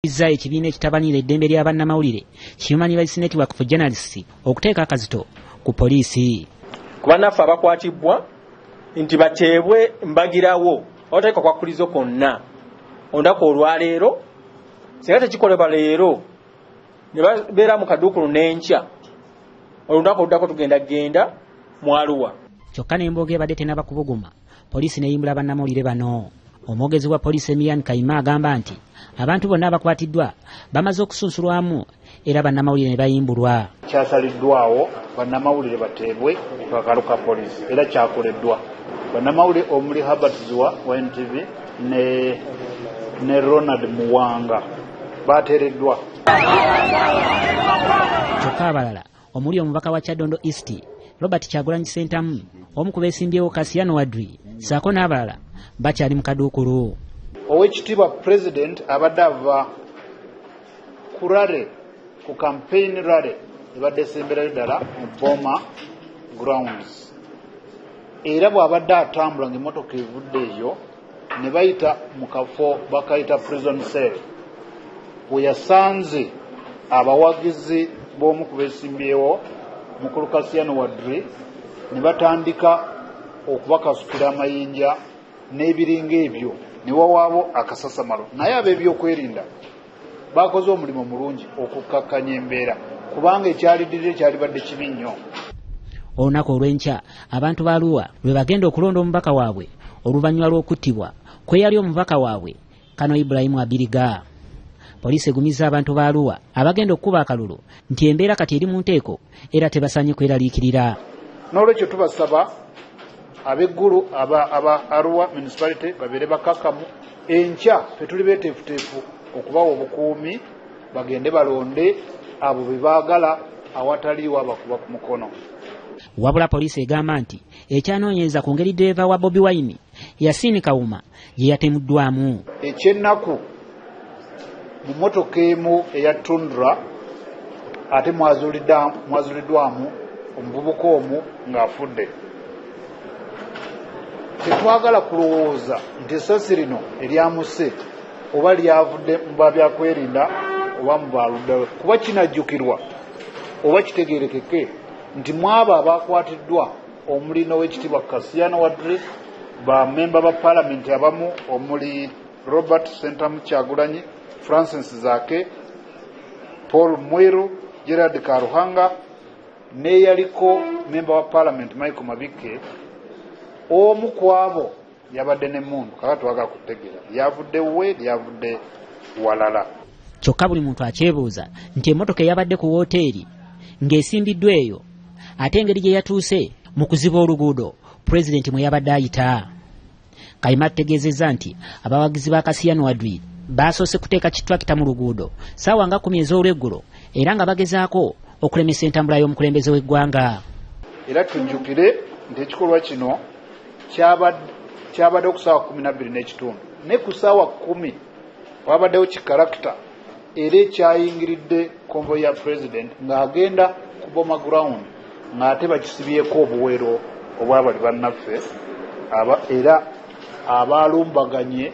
Izza ekibiina ekitabanira eddembe lya bannamawulire Human Rights Network for Journalists okuteeka akazito ku poliisi. Ku bannaffe abakwatibwa nti bateebwe mbagirawo oteeka kwakulizo konna olunaku olwaleero singa tekikolebwa leero ne babeera mu kaduukulu n'enkya olunaku oluddako tugenda mu Arua. Kyokka n'embooga ebadde tennaba kubuguma poliisi neeyimbula bannamawulire bano. Omwogezi wa poliisi Emian Kayima agamba nti abantu bonna abakwatiddwa bamaze okusunsulwamu era bannamawulire ne bayimbulwa. Kyasaliddwawo bannamawulire bateebwe ku kakalu ka poliisi era kyakoleddwa. Bannamawulire omuli Herbert Zua wa NTV ne Ronald Muwanga bateereddwa. Kyokka abalala omuli omubaka wa Kyaddondo East Robert Kyagulanyi Ssentamu, omu ku beesimbyewo Kasiyano Wadri ssaako n'abalala bakyali mu kaduukulu. Oweekitiibwa President abadde ava ku rale ku campaign rale ebadde esemberayo ddala mu Boma grounds. Era bw'abadde atambula ng'emmotoka evudde eyo ne bayita mu kafo bakayita prison cell we yasanze abawagizi b'omu ku beesimbyewo mukulu Kasiyano Wadri ne batandika okubakasukira amayinja n'ebiringa ebyo ne wawaabo akasasamalo. Naye ab'ebyokwerinda bakoze omulimu mulungi okukakkanya embeera kubanga ekyaliddirira kyalibadde kibi nnyo. Olunaku olw'enkya abantu ba Arua lwe bagenda okulonda omubaka waabwe oluvannyuma lw'okuttibwa kwe yali omubaka waabwe Kano Ibrahim Abiriga. Poliisi egumizza abantu ba Arua abagenda okukuba akalulu nti embeera kati eri mu nteeko era tebasaanye kweraliikirira. N'olwekyo tubasaba ab'eggulu aba Arua municipality babeere bakakamu enkya fetuli beeteefuteefu okubawa obukuumi bagende balonde abo be baagala awataliiwo abakuba ku mukono. Wabula poliisi egamba nti ekyanoonyereza ku ngeri ddereeva wa Bobi Wine Yasin Kawuma gye yatemuddwamu. Ekyennaku mu mmotoka emu eya Tundra ate mwazuuliddwamu omuvubuka omu ng'afudde. Tetwagala kulowooza nti essasi lino eryamuse oba lyavudde mu babyakwerinda oba mu baluddawe kuba kinajjukirwa oba kitegeerekeke nti mwabo abakwatiddwa omuli n'Oweekitiibwa Kasiyano Wadri bammemba ba paalamenti abamu omuli Robert Ssentamu Kyagulanyi, Francis Zaake, Paul Mwiru, Gerard Karuhanga n'eyaliko memba wa paalamenti Michael Mabike. Omu ku abo yabadde n'emmundu kaka twagala kutegeera lyavudde we lyavudde walala. Kyokka buli muntu akyebuuza nti emmotoka eyabadde ku wooteeri ng'esimbiddwa eyo ate engeri gye yatuuse mu kuziba oluguudo pulezidenti mwe yabadde ayita. Kayima ategeezezza nti abawagizi ba Kasiyano Wadri baasoose kuteeka kitulakita mu luguudo ssaawa nga 10 ez'olweggulo era nga bagezaako okulemesa entambula y'omukulembeze w'eggwanga. Era tujjukire nti ekikolwa kino kyabadde ku ssaawa 12:30 ne ku ssaawa 10 wabaddewo kikarakita era ekyayingiridde konvoyi ya President ng'agenda ku Boma ground ng'ate bakisibyeko obuwero obwabali bannaffe era abalumbaganye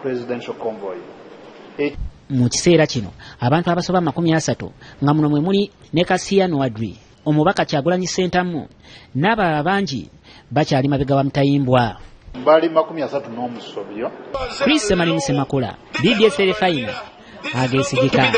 presidential convoy. Mu kiseera kino abantu abasoba 30 nga muno mwe muli ne Kasiyano Wadri, omubaka Kyagulanyi Ssentamu n'abalala bangi bakyali mabega wa mutayimbwa. Bali 30 n'omusobyo. Chris Semakula, BBS Telefine, ageesigika.